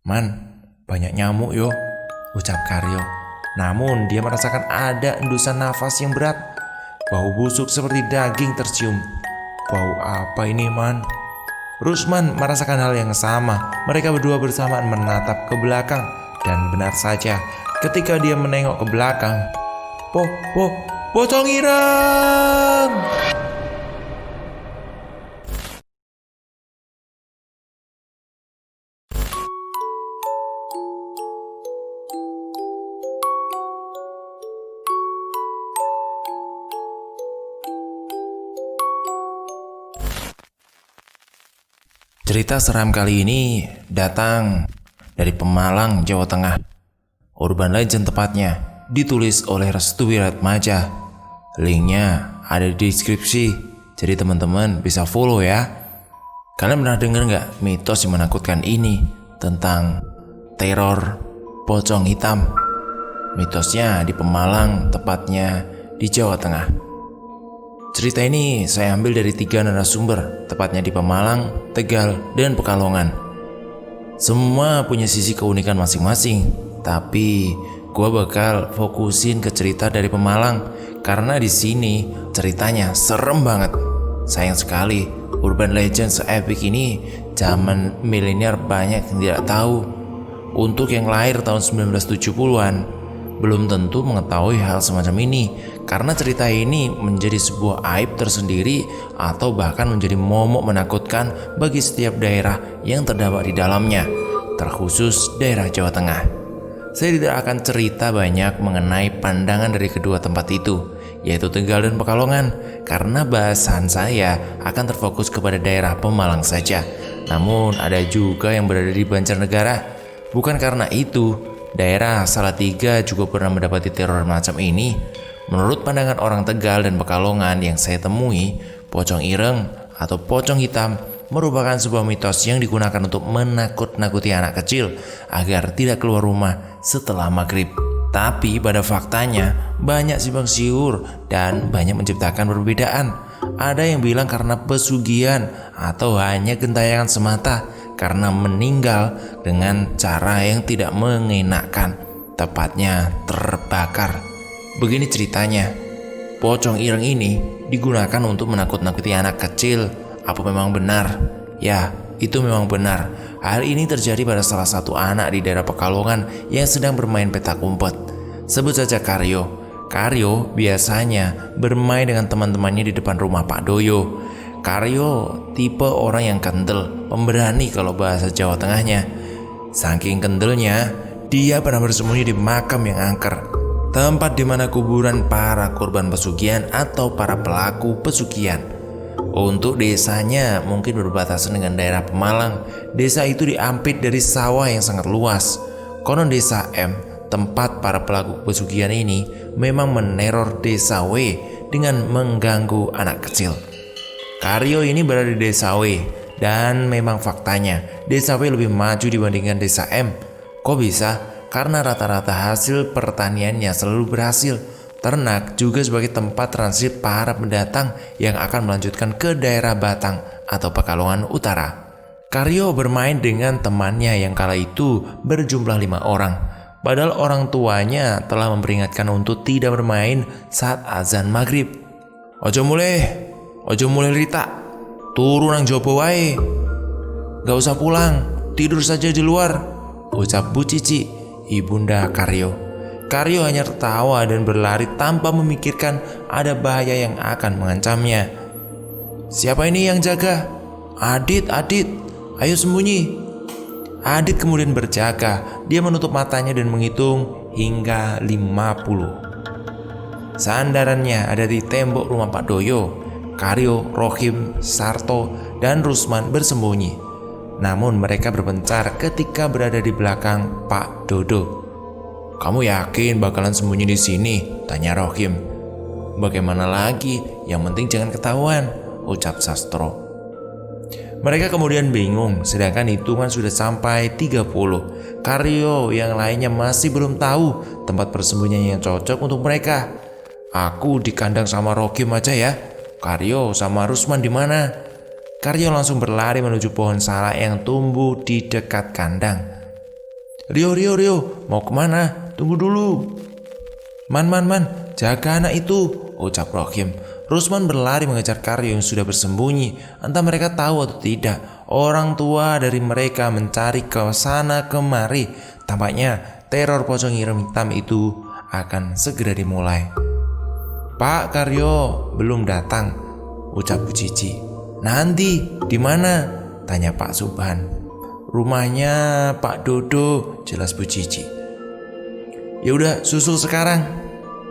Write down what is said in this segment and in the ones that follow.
"Man, banyak nyamuk yo," ucap Karyo. Namun dia merasakan ada endusan nafas yang berat. Bau busuk seperti daging tercium. "Bau apa ini, Man?" Rusman merasakan hal yang sama. Mereka berdua bersamaan menatap ke belakang. Dan benar saja, ketika dia menengok ke belakang, pocong ireng! Cerita seram kali ini datang dari Pemalang, Jawa Tengah. Urban Legend tepatnya, ditulis oleh Restu Wiratmaja. Linknya ada di deskripsi, jadi teman-teman bisa follow ya. Kalian pernah dengar nggak mitos yang menakutkan ini tentang teror pocong hitam? Mitosnya di Pemalang, tepatnya di Jawa Tengah. Cerita ini saya ambil dari 3 narasumber, tepatnya di Pemalang, Tegal, dan Pekalongan. Semua punya sisi keunikan masing-masing, tapi gua bakal fokusin ke cerita dari Pemalang karena di sini ceritanya serem banget. Sayang sekali, Urban Legend se-epic ini zaman milenial banyak yang tidak tahu. Untuk yang lahir tahun 1970-an, belum tentu mengetahui hal semacam ini, karena cerita ini menjadi sebuah aib tersendiri atau bahkan menjadi momok menakutkan bagi setiap daerah yang terdapat di dalamnya, terkhusus daerah Jawa Tengah. Saya tidak akan cerita banyak mengenai pandangan dari kedua tempat itu, yaitu Tegal dan Pekalongan, karena bahasan saya akan terfokus kepada daerah Pemalang saja. Namun ada juga yang berada di Banjarnegara. Bukan karena itu, daerah Salatiga juga pernah mendapati teror macam ini. Menurut pandangan orang Tegal dan Pekalongan yang saya temui, pocong ireng atau pocong hitam merupakan sebuah mitos yang digunakan untuk menakut-nakuti anak kecil agar tidak keluar rumah setelah maghrib. Tapi pada faktanya banyak simpang siur dan banyak menciptakan perbedaan. Ada yang bilang karena pesugihan atau hanya gentayangan semata karena meninggal dengan cara yang tidak mengenakan, tepatnya terbakar. Begini ceritanya, pocong ireng ini digunakan untuk menakut-nakuti anak kecil. Apa memang benar? Ya, itu memang benar. Hal ini terjadi pada salah satu anak di daerah Pekalongan yang sedang bermain petak umpet. Sebut saja Karyo. Karyo biasanya bermain dengan teman-temannya di depan rumah Pak Doyo. Karyo tipe orang yang kendel, pemberani kalau bahasa Jawa Tengahnya. Saking kendelnya, dia pernah bersembunyi di makam yang angker, tempat di mana kuburan para korban pesugihan atau para pelaku pesugihan. Untuk desanya mungkin berbatasan dengan daerah Pemalang. Desa itu diampit dari sawah yang sangat luas. Konon desa M, tempat para pelaku pesugihan ini, memang meneror desa W dengan mengganggu anak kecil. Karyo ini berada di desa W, dan memang faktanya desa W lebih maju dibandingkan desa M. Kok bisa? Karena rata-rata hasil pertaniannya selalu berhasil. Ternak juga sebagai tempat transit para pendatang yang akan melanjutkan ke daerah Batang atau Pekalongan Utara. Karyo bermain dengan temannya yang kala itu berjumlah 5 orang. Padahal orang tuanya telah memperingatkan untuk tidak bermain saat azan maghrib. Ojo mulai Rita, turun nang jopo wae. Gak usah pulang, tidur saja di luar, ucap Bu Cici, ibunda Karyo. Karyo hanya tertawa dan berlari tanpa memikirkan ada bahaya yang akan mengancamnya. Siapa ini yang jaga? Adit, ayo sembunyi. Adit kemudian berjaga. Dia menutup matanya dan menghitung hingga 50. Sandarannya ada di tembok rumah Pak Doyo. Karyo, Rohim, Sarto, dan Rusman bersembunyi. Namun mereka berpencar ketika berada di belakang Pak Dodo. Kamu yakin bakalan sembunyi di sini? Tanya Rohim. Bagaimana lagi? Yang penting jangan ketahuan, ucap Sastro. Mereka kemudian bingung, sedangkan hitungan sudah sampai 30. Karyo yang lainnya masih belum tahu tempat persembunyian yang cocok untuk mereka. Aku di kandang sama Rohim aja ya. Karyo sama Rusman di mana? Karyo langsung berlari menuju pohon salak yang tumbuh di dekat kandang. Rio, mau kemana? Tunggu dulu. Man, jaga anak itu, ucap Rohim. Rusman berlari mengejar Karyo yang sudah bersembunyi. Entah mereka tahu atau tidak, orang tua dari mereka mencari ke sana kemari. Tampaknya teror pocong hitam itu akan segera dimulai. Pak Karyo belum datang, ucap Bu Cici. Nanti di mana? Tanya Pak Subhan. Rumahnya Pak Dodo, jelas Bu Cici. Ya udah, susul sekarang.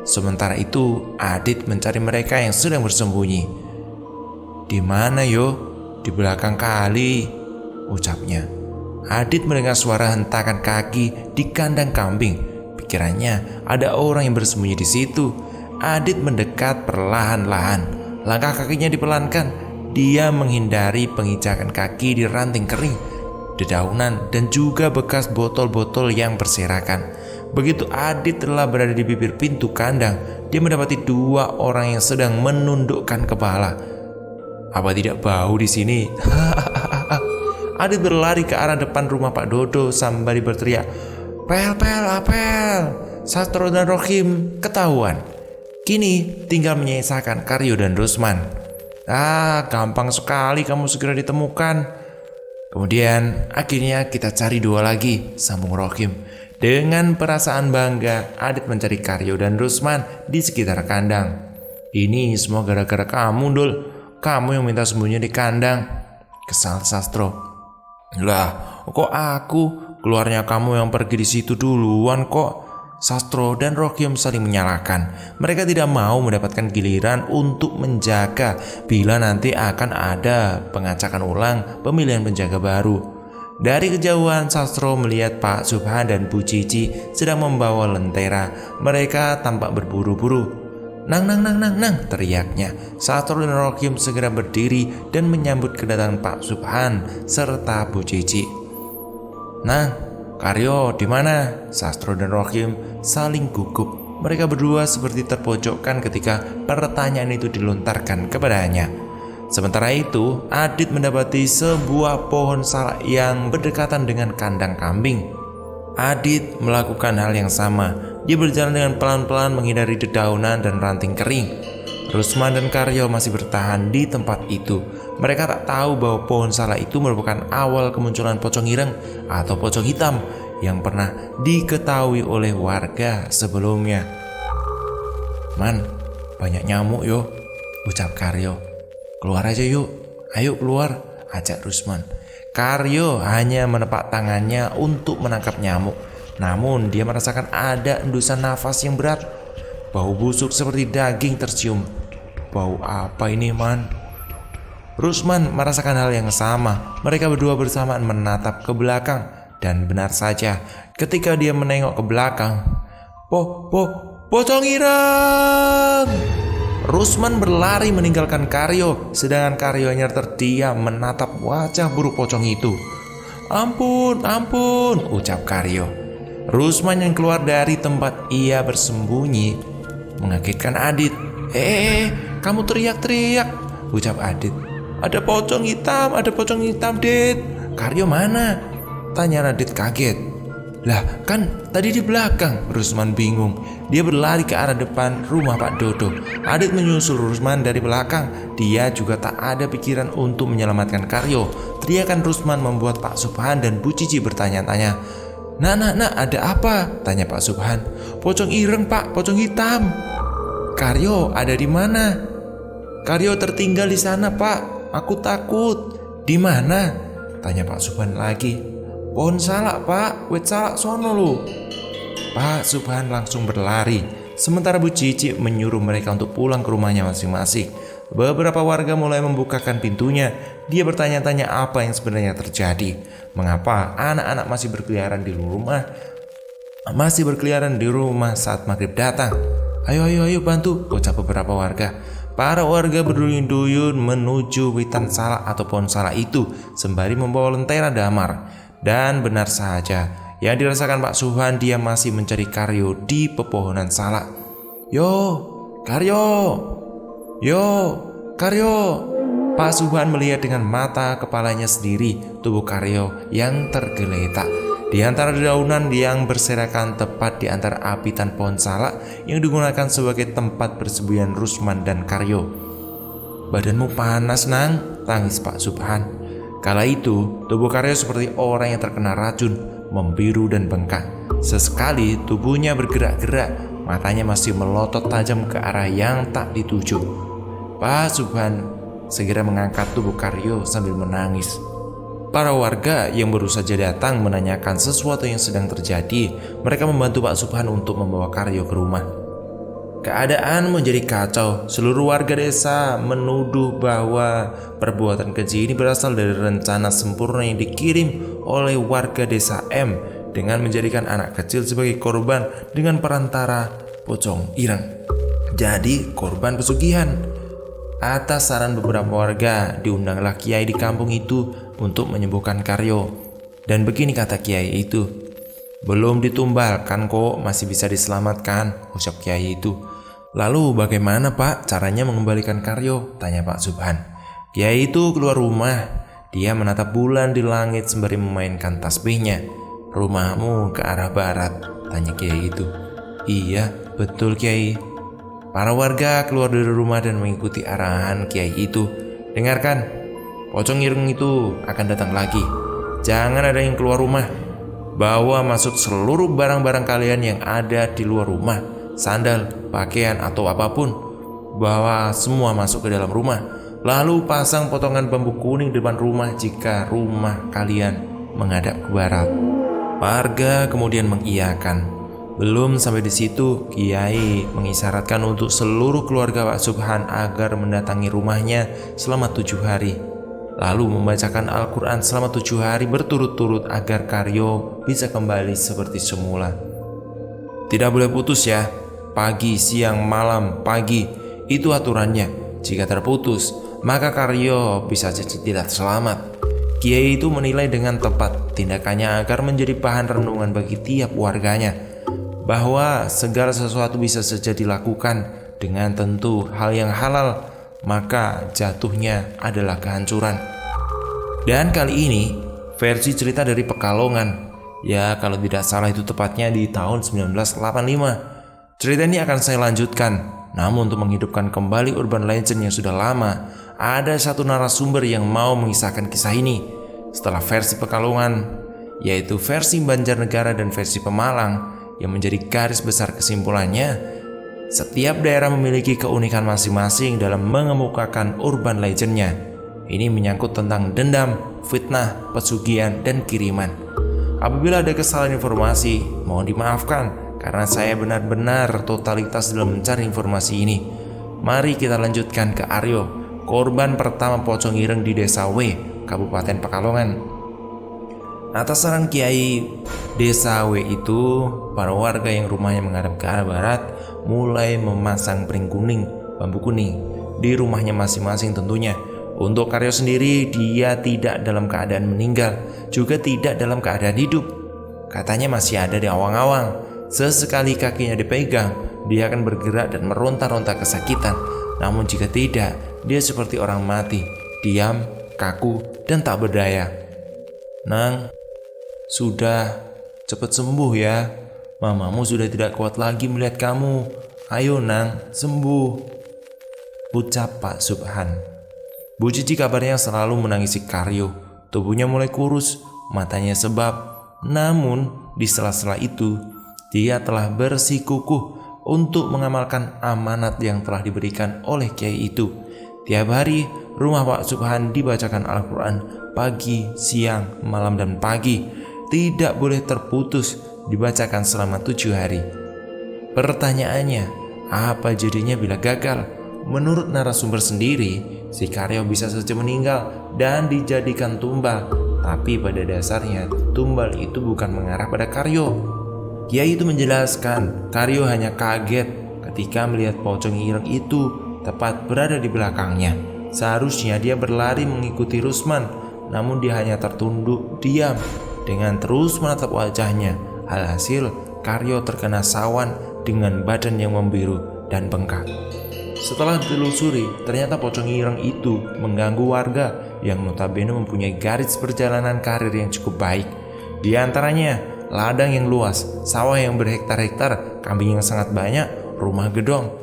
Sementara itu, Adit mencari mereka yang sedang bersembunyi. Di mana yo? Di belakang kali, ucapnya. Adit mendengar suara hentakan kaki di kandang kambing. Pikirannya ada orang yang bersembunyi di situ. Adit mendekat perlahan-lahan. Langkah kakinya dipelankan. Dia menghindari penginjakan kaki di ranting kering, dedaunan, dan juga bekas botol-botol yang berserakan. Begitu Adit telah berada di bibir pintu kandang, dia mendapati dua orang yang sedang menundukkan kepala. Apa tidak bau di sini? Adit berlari ke arah depan rumah Pak Dodo sambil berteriak, apel, Sastro dan Rohim ketahuan. Kini tinggal menyisakan Karyo dan Rusman. Gampang sekali kamu segera ditemukan. Kemudian akhirnya kita cari dua lagi, sambung Rohim. Dengan perasaan bangga, Adit mencari Karyo dan Rusman di sekitar kandang. Ini semua gara-gara kamu, Dul. Kamu yang minta sembunyi di kandang, kesal Sastro. Lah, kok aku? Keluarnya kamu yang pergi di situ duluan kok. Sastro dan Rohim saling menyalahkan. Mereka tidak mau mendapatkan giliran untuk menjaga bila nanti akan ada pengacakan ulang pemilihan penjaga baru. Dari kejauhan, Sastro melihat Pak Subhan dan Bu Cici sedang membawa lentera. Mereka tampak berburu-buru. Nang, teriaknya. Sastro dan Rohim segera berdiri dan menyambut kedatangan Pak Subhan serta Bu Cici. Nang, Karyo di mana? Sastro dan Rohim saling gugup. Mereka berdua seperti terpojokkan ketika pertanyaan itu dilontarkan kepadanya. Sementara itu, Adit mendapati sebuah pohon salak yang berdekatan dengan kandang kambing. Adit melakukan hal yang sama. Dia berjalan dengan pelan-pelan menghindari dedaunan dan ranting kering. Rusman dan Karyo masih bertahan di tempat itu. Mereka tak tahu bahwa pohon salak itu merupakan awal kemunculan pocong ireng atau pocong hitam yang pernah diketahui oleh warga sebelumnya. Man, banyak nyamuk yo, ucap Karyo. Keluar aja yuk, ayo keluar, ajak Rusman. Karyo hanya menepak tangannya untuk menangkap nyamuk. Namun dia merasakan ada endusan nafas yang berat. Bau busuk seperti daging tercium. Bau apa ini, Man? Rusman merasakan hal yang sama. Mereka berdua bersamaan menatap ke belakang. Dan benar saja, ketika dia menengok ke belakang, pocong ireng! Rusman berlari meninggalkan Karyo, sedangkan Karyo hanya terdiam menatap wajah buruk pocong itu. Ampun, ucap Karyo. Rusman yang keluar dari tempat ia bersembunyi mengagetkan Adit. Kamu teriak-teriak, ucap Adit. Ada pocong hitam, Dit. Karyo mana? Tanya Adit kaget. Lah kan tadi di belakang. Rusman bingung. Dia berlari ke arah depan rumah Pak Dodo. Adit menyusul Rusman dari belakang. Dia juga tak ada pikiran untuk menyelamatkan Karyo. Teriakan Rusman membuat Pak Subhan dan Bu Cici bertanya-tanya. Nak, ada apa? Tanya Pak Subhan. Pocong ireng, Pak, pocong hitam. Karyo ada di mana? Karyo tertinggal di sana, Pak. Aku takut. Di mana? Tanya Pak Subhan lagi. Pohon salak, Pak, wet salak sono lu. Pak Subhan langsung berlari. Sementara Bu Cici menyuruh mereka untuk pulang ke rumahnya masing-masing. Beberapa warga mulai membukakan pintunya. Dia bertanya-tanya apa yang sebenarnya terjadi. Mengapa anak-anak masih berkeliaran di rumah saat maghrib datang. Ayo bantu, ucap beberapa warga. Para warga berduyun-duyun menuju witan salak atau pohon salak itu sembari membawa lentera damar. Dan benar saja, yang dirasakan Pak Subhan, dia masih mencari Karyo di pepohonan salak. Yo, Karyo. Pak Subhan melihat dengan mata kepalanya sendiri tubuh Karyo yang tergeletak. Di antara dedaunan yang berserakan tepat di antara apitan pohon salak yang digunakan sebagai tempat persembunyian Rusman dan Karyo. "Badanmu panas, Nang," tangis Pak Subhan. Kala itu tubuh Karyo seperti orang yang terkena racun, membiru dan bengkak. Sesekali tubuhnya bergerak-gerak, matanya masih melotot tajam ke arah yang tak dituju. Pak Subhan segera mengangkat tubuh Karyo sambil menangis. Para warga yang baru saja datang menanyakan sesuatu yang sedang terjadi. Mereka membantu Pak Subhan untuk membawa Karyo ke rumah. Keadaan menjadi kacau. Seluruh warga desa menuduh bahwa perbuatan keji ini berasal dari rencana sempurna yang dikirim oleh warga desa M dengan menjadikan anak kecil sebagai korban dengan perantara pocong ireng. Jadi korban pesugihan. Atas saran beberapa warga, diundanglah kiai di kampung itu untuk menyembuhkan Karyo. Dan begini kata kiai itu, "Belum ditumbalkan kok, masih bisa diselamatkan," ucap kiai itu. "Lalu bagaimana Pak caranya mengembalikan Karyo?" tanya Pak Subhan. Kiai itu keluar rumah. Dia menatap bulan di langit sembari memainkan tasbihnya. "Rumahmu ke arah barat?" tanya kiai itu. "Iya, betul Kiai." Para warga keluar dari rumah dan mengikuti arahan kiai itu. "Dengarkan, pocong ireng itu akan datang lagi. Jangan ada yang keluar rumah. Bawa masuk seluruh barang-barang kalian yang ada di luar rumah, sandal, pakaian atau apapun. Bawa semua masuk ke dalam rumah. Lalu pasang potongan bambu kuning di depan rumah jika rumah kalian menghadap ke barat." Warga kemudian mengiyakan. Belum sampai di situ, kiai mengisyaratkan untuk seluruh keluarga Pak Subhan agar mendatangi rumahnya selama 7 hari. Lalu membacakan Al-Quran selama 7 hari berturut-turut agar Karyo bisa kembali seperti semula. "Tidak boleh putus ya, pagi, siang, malam, pagi, itu aturannya. Jika terputus, maka Karyo bisa jadi tidak selamat." Kiai itu menilai dengan tepat tindakannya agar menjadi bahan renungan bagi tiap warganya, bahwa segala sesuatu bisa saja dilakukan dengan tentu hal yang halal, maka jatuhnya adalah kehancuran. Dan kali ini versi cerita dari Pekalongan. Ya, kalau tidak salah itu tepatnya di tahun 1985. Cerita ini akan saya lanjutkan. Namun untuk menghidupkan kembali urban legend yang sudah lama, ada satu narasumber yang mau mengisahkan kisah ini. Setelah versi Pekalongan, yaitu versi Banjarnegara dan versi Pemalang, yang menjadi garis besar kesimpulannya, setiap daerah memiliki keunikan masing-masing dalam mengemukakan urban legendnya. Ini menyangkut tentang dendam, fitnah, pesugihan, dan kiriman. Apabila ada kesalahan informasi, mohon dimaafkan karena saya benar-benar totalitas dalam mencari informasi ini. Mari kita lanjutkan ke Aryo, korban pertama pocong ireng di Desa W, Kabupaten Pekalongan. Atas saran kiai Desa W itu, para warga yang rumahnya menghadap ke arah barat mulai memasang pring kuning, bambu kuning di rumahnya masing-masing tentunya. Untuk Karyo sendiri, dia tidak dalam keadaan meninggal, juga tidak dalam keadaan hidup. Katanya masih ada di awang-awang. Sesekali kakinya dipegang, dia akan bergerak dan meronta-ronta kesakitan. Namun jika tidak, dia seperti orang mati, diam, kaku, dan tak berdaya. "Nang, sudah, cepat sembuh ya. Mamamu sudah tidak kuat lagi melihat kamu. Ayo Nang, sembuh," ucap Pak Subhan. Bu Cici kabarnya selalu menangisi Karyo. Tubuhnya mulai kurus, matanya sebab. Namun di sela-sela itu, dia telah bersikukuh untuk mengamalkan amanat yang telah diberikan oleh kiai itu. Tiap hari, rumah Pak Subhan dibacakan Al-Quran pagi, siang, malam, dan pagi. Tidak boleh terputus, dibacakan selama 7 hari. Pertanyaannya, apa jadinya bila gagal? Menurut narasumber sendiri, si Karyo bisa saja meninggal dan dijadikan tumbal. Tapi pada dasarnya, tumbal itu bukan mengarah pada Karyo. Kiai itu menjelaskan, Karyo hanya kaget ketika melihat pocong ireng itu tepat berada di belakangnya. Seharusnya dia berlari mengikuti Rusman, namun dia hanya tertunduk diam dengan terus menatap wajahnya. Alhasil, Karyo terkena sawan dengan badan yang membiru dan bengkak. Setelah ditelusuri, ternyata pocong ireng itu mengganggu warga yang notabene mempunyai garis perjalanan karir yang cukup baik. Di antaranya ladang yang luas, sawah yang berhektar-hektar, kambing yang sangat banyak, rumah gedong,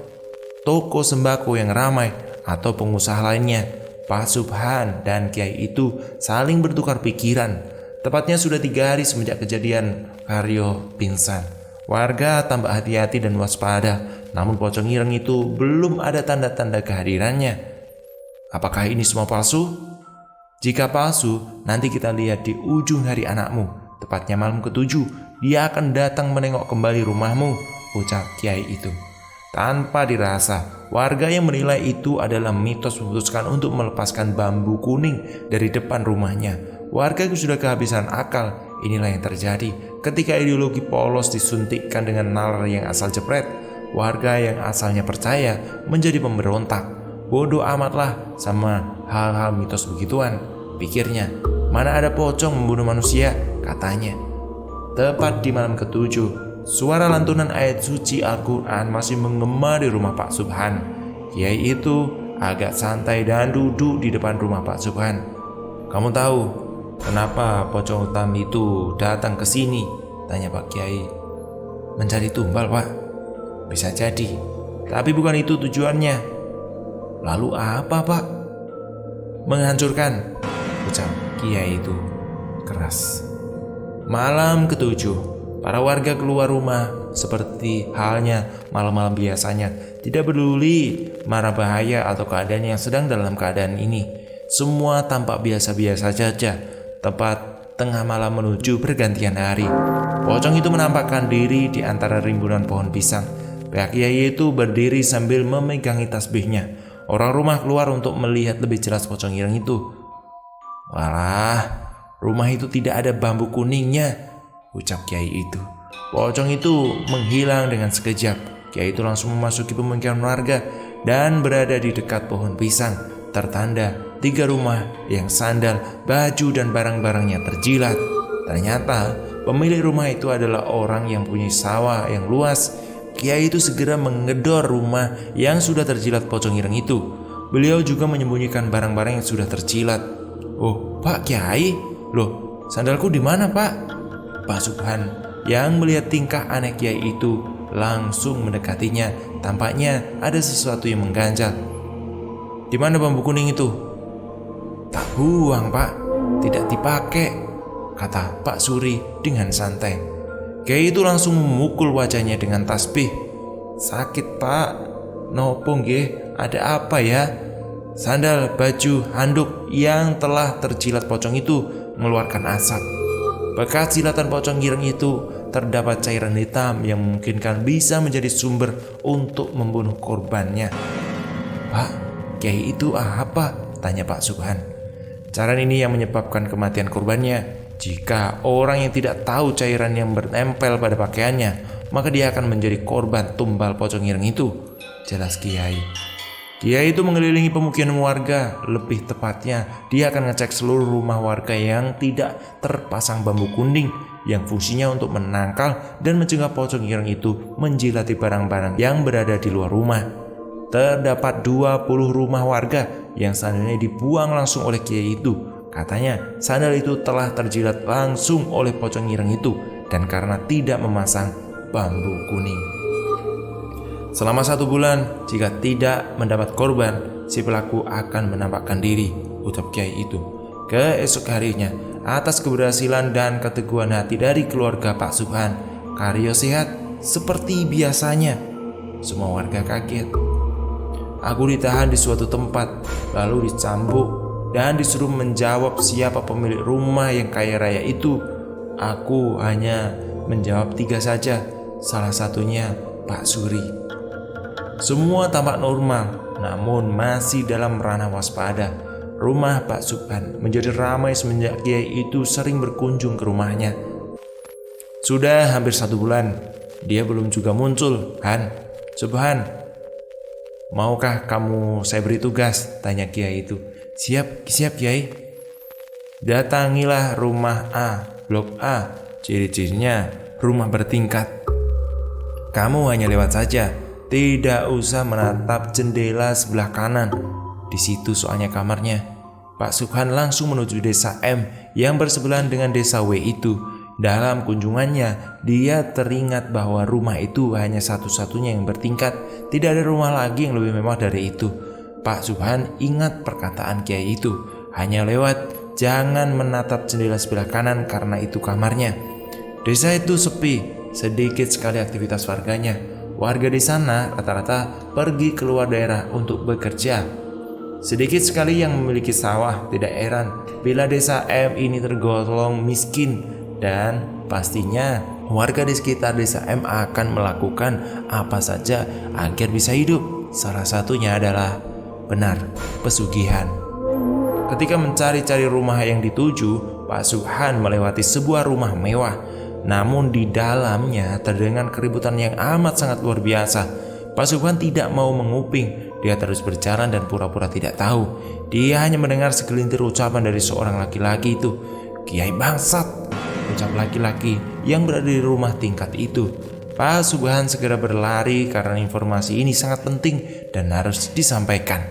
toko sembako yang ramai, atau pengusaha lainnya. Pak Subhan dan Kiai itu saling bertukar pikiran. Tepatnya sudah 3 hari semenjak kejadian Karyo pingsan. Warga tambah hati-hati dan waspada, namun pocong ireng itu belum ada tanda-tanda kehadirannya. Apakah ini semua palsu? Jika palsu, nanti kita lihat di ujung hari anakmu. Tepatnya malam ke-7, dia akan datang menengok kembali rumahmu, ucap Kiai itu. Tanpa dirasa, warga yang menilai itu adalah mitos memutuskan untuk melepaskan bambu kuning dari depan rumahnya. Warga sudah kehabisan akal. Inilah yang terjadi ketika ideologi polos disuntikkan dengan nalar yang asal jepret. Warga yang asalnya percaya menjadi pemberontak. Bodoh amatlah sama hal-hal mitos begituan, pikirnya. Mana ada pocong membunuh manusia, katanya. Tepat di malam ke-7, suara lantunan ayat suci Al-Quran masih menggema di rumah Pak Subhan. Kiai itu agak santai dan duduk di depan rumah Pak Subhan. Kamu tahu kenapa pocong hitam itu datang ke sini? Tanya Pak Kiai. Mencari tumbal, Pak. Bisa jadi, tapi bukan itu tujuannya. Lalu apa, Pak? Menghancurkan, ucap Kiai itu keras. Malam ke-7, para warga keluar rumah seperti halnya malam-malam biasanya, tidak peduli mara bahaya atau keadaan yang sedang dalam keadaan ini. Semua tampak biasa-biasa saja. Tepat tengah malam menuju pergantian hari, pocong itu menampakkan diri di antara rimbunan pohon pisang. Pihak Kiai itu berdiri sambil memegangi tasbihnya. Orang rumah keluar untuk melihat lebih jelas pocong ireng itu. Walah, rumah itu tidak ada bambu kuningnya, ucap Kiai itu. Pocong itu menghilang dengan sekejap. Kiai itu langsung memasuki pemukiman warga dan berada di dekat pohon pisang. Tertanda 3 rumah yang sandal, baju dan barang-barangnya terjilat. Ternyata pemilik rumah itu adalah orang yang punya sawah yang luas. Kiai itu segera menggedor rumah yang sudah terjilat pocong ireng itu. Beliau juga menyembunyikan barang-barang yang sudah terjilat. Oh, Pak Kiai, loh, sandalku di mana, Pak? Pak Subhan yang melihat tingkah aneh Kiai itu langsung mendekatinya. Tampaknya ada sesuatu yang mengganjal. Di mana bambu kuning itu? Tak buang, Pak. Tidak dipakai, kata Pak Suri dengan santai. Kiai itu langsung memukul wajahnya dengan tasbih. Sakit, Pak. Nopo nggih, ada apa ya? Sandal, baju, handuk yang telah terjilat pocong itu mengeluarkan asap. Bekas jilatan pocong ireng itu terdapat cairan hitam yang memungkinkan bisa menjadi sumber untuk membunuh korbannya. Pak, Kiai itu apa? Tanya Pak Subhan. Cairan ini yang menyebabkan kematian korbannya. Jika orang yang tidak tahu cairan yang menempel pada pakaiannya, maka dia akan menjadi korban tumbal pocong ireng itu, jelas Kiai. Kiai itu mengelilingi pemukiman warga. Lebih tepatnya, dia akan ngecek seluruh rumah warga yang tidak terpasang bambu kuning yang fungsinya untuk menangkal dan mencegah pocong ireng itu menjilati barang-barang yang berada di luar rumah. Terdapat 20 rumah warga yang sandalnya dibuang langsung oleh Kiai itu. Katanya sandal itu telah terjilat langsung oleh pocong ireng itu dan karena tidak memasang bambu kuning. Selama 1 bulan, jika tidak mendapat korban, si pelaku akan menampakkan diri, ucap Kiai itu. Keesok harinya, atas keberhasilan dan keteguhan hati dari keluarga Pak Subhan, Karyo sehat seperti biasanya. Semua warga kaget. Aku ditahan di suatu tempat, lalu dicambuk dan disuruh menjawab siapa pemilik rumah yang kaya raya itu. Aku hanya menjawab 3 saja, salah satunya Pak Suri. Semua tampak normal, namun masih dalam ranah waspada. Rumah Pak Subhan menjadi ramai semenjak Kiai itu sering berkunjung ke rumahnya. Sudah hampir 1 bulan, dia belum juga muncul. Subhan, maukah kamu saya beri tugas? Tanya Kiai itu. Siap Kiai. Datangilah rumah A, blok A. Ciri-cirinya rumah bertingkat. Kamu hanya lewat saja. Tidak usah menatap jendela sebelah kanan. Di situ soalnya kamarnya. Pak Subhan langsung menuju desa M yang bersebelahan dengan desa W itu. Dalam kunjungannya, dia teringat bahwa rumah itu hanya satu-satunya yang bertingkat. Tidak ada rumah lagi yang lebih mewah dari itu. Pak Subhan ingat perkataan kiai itu. Hanya lewat, jangan menatap jendela sebelah kanan karena itu kamarnya. Desa itu sepi, sedikit sekali aktivitas warganya. Warga di sana rata-rata pergi keluar daerah untuk bekerja. Sedikit sekali yang memiliki sawah. Tidak heran bila desa M ini tergolong miskin, dan pastinya warga di sekitar desa M akan melakukan apa saja agar bisa hidup. Salah satunya adalah pesugihan. Ketika mencari-cari rumah yang dituju, Pak Subhan melewati sebuah rumah mewah. Namun di dalamnya terdengar keributan yang amat sangat luar biasa. Pak Subhan tidak mau menguping. Dia terus berjalan dan pura-pura tidak tahu. Dia hanya mendengar segelintir ucapan dari seorang laki-laki itu. "Kiai bangsat," ucap laki-laki yang berada di rumah tingkat itu. Pak Subhan segera berlari karena informasi ini sangat penting dan harus disampaikan.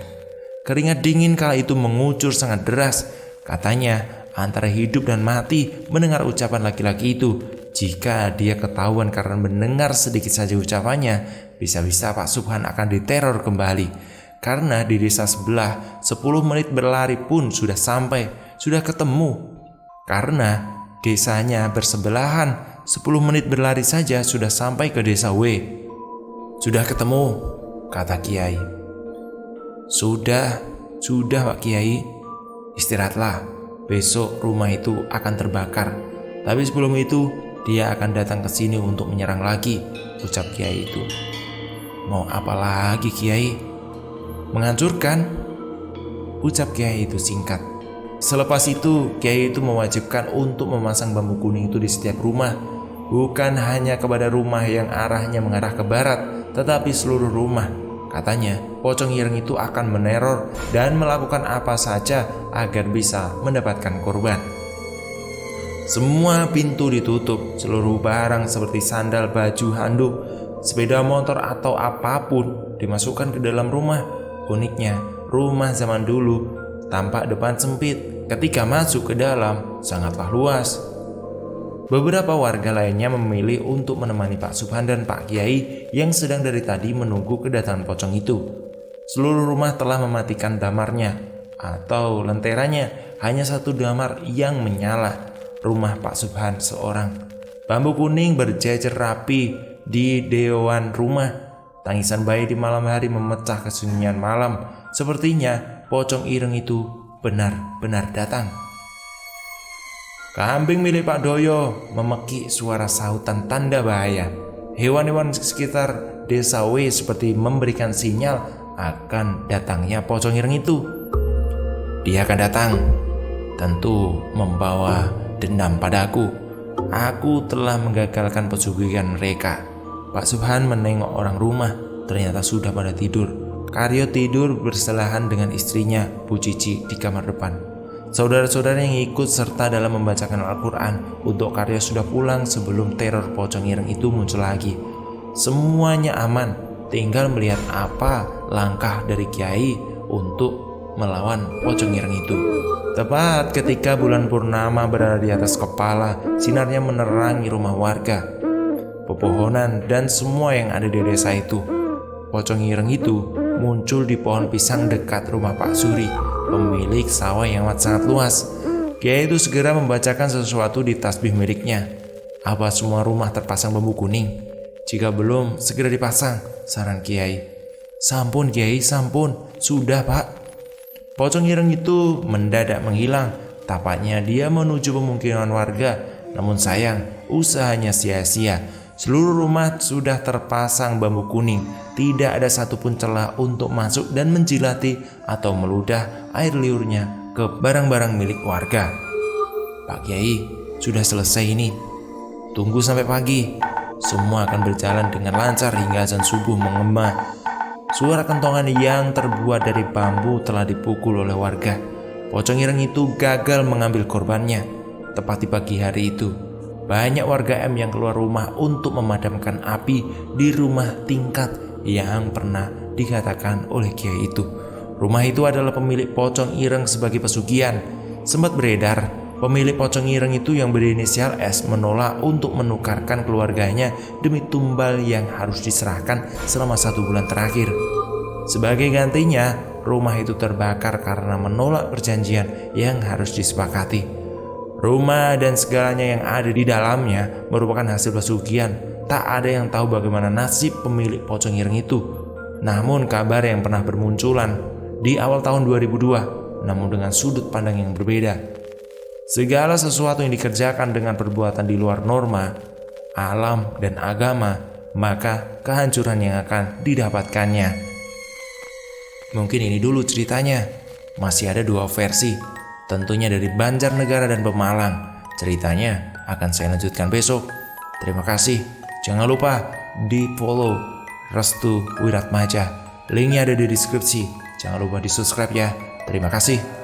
Keringat dingin kala itu mengucur sangat deras. Katanya antara hidup dan mati mendengar ucapan laki-laki itu. Jika dia ketahuan karena mendengar sedikit saja ucapannya, bisa-bisa Pak Subhan akan diteror kembali. Karena di desa sebelah 10 menit berlari pun sudah sampai, sudah ketemu. Karena desanya bersebelahan, 10 menit berlari saja sudah sampai ke desa W. "Sudah ketemu," kata Kiai. Sudah Pak Kiai. "Istirahatlah, besok rumah itu akan terbakar. Tapi sebelum itu dia akan datang ke sini untuk menyerang lagi," ucap Kiai itu. "Mau apa lagi Kiai?" "Menghancurkan," ucap Kiai itu singkat. Selepas itu Kiai itu mewajibkan untuk memasang bambu kuning itu di setiap rumah. Bukan hanya kepada rumah yang arahnya mengarah ke barat, tetapi seluruh rumah. Katanya pocong ireng itu akan meneror dan melakukan apa saja agar bisa mendapatkan korban. Semua pintu ditutup, seluruh barang seperti sandal, baju, handuk, sepeda motor atau apapun dimasukkan ke dalam rumah. Uniknya, rumah zaman dulu tampak depan sempit. Ketika masuk ke dalam, sangatlah luas. Beberapa warga lainnya memilih untuk menemani Pak Subhan dan Pak Kiai yang sedang dari tadi menunggu kedatangan pocong itu. Seluruh rumah telah mematikan damarnya atau lenteranya, hanya satu damar yang menyala. Rumah Pak Subhan seorang. Bambu kuning berjejer rapi di dewan rumah. Tangisan bayi di malam hari memecah kesunyian malam. Sepertinya pocong ireng itu benar-benar datang. "Kambing milik Pak Doyo," memekik suara sautan tanda bahaya. Hewan-hewan sekitar desa W seperti memberikan sinyal akan datangnya pocong ireng itu. Dia akan datang, tentu membawa dendam padaku. Aku telah menggagalkan pesugihan mereka. Pak Subhan menengok orang rumah. Ternyata sudah pada tidur. Karyo tidur bersebelahan dengan istrinya, Bu Cici, di kamar depan. Saudara-saudara yang ikut serta dalam membacakan Al-Quran untuk Karyo sudah pulang sebelum teror pocong ireng itu muncul lagi. Semuanya aman, tinggal melihat apa langkah dari Kiai untuk melawan pocong ireng itu. Tepat ketika bulan purnama berada di atas kepala, sinarnya menerangi rumah warga, pepohonan, dan semua yang ada di desa itu. Pocong ireng itu muncul di pohon pisang dekat rumah Pak Suri, pemilik sawah yang amat sangat luas. Kiai itu segera membacakan sesuatu di tasbih miliknya. "Apa semua rumah terpasang bambu kuning? Jika belum, segera dipasang," saran Kiai. "Sampun Kiai, sampun. Sudah Pak." Pocong ireng itu mendadak menghilang. Tampaknya dia menuju pemukiman warga. Namun sayang, usahanya sia-sia. Seluruh rumah sudah terpasang bambu kuning. Tidak ada satupun celah untuk masuk dan menjilati atau meludah air liurnya ke barang-barang milik warga. "Pak Kiai, sudah selesai ini. Tunggu sampai pagi. Semua akan berjalan dengan lancar hingga azan subuh mengema." Suara kentongan yang terbuat dari bambu telah dipukul oleh warga. Pocong ireng itu gagal mengambil korbannya. Tepat di pagi hari itu, banyak warga M yang keluar rumah untuk memadamkan api di rumah tingkat yang pernah dikatakan oleh Kiai itu. Rumah itu adalah pemilik pocong ireng sebagai pesugihan. Sempat beredar Pemilik pocong ireng itu yang berinisial S menolak untuk menukarkan keluarganya demi tumbal yang harus diserahkan selama 1 bulan terakhir. Sebagai gantinya, rumah itu terbakar karena menolak perjanjian yang harus disepakati. Rumah dan segalanya yang ada di dalamnya merupakan hasil pesugihan. Tak ada yang tahu bagaimana nasib pemilik pocong ireng itu. Namun kabar yang pernah bermunculan di awal tahun 2002, namun dengan sudut pandang yang berbeda. Segala sesuatu yang dikerjakan dengan perbuatan di luar norma, alam, dan agama, maka kehancuran yang akan didapatkannya. Mungkin ini dulu ceritanya. Masih ada 2 versi, tentunya dari Banjarnegara dan Pemalang. Ceritanya akan saya lanjutkan besok. Terima kasih. Jangan lupa di follow Restu Wiratmaja. Linknya ada di deskripsi. Jangan lupa di subscribe ya. Terima kasih.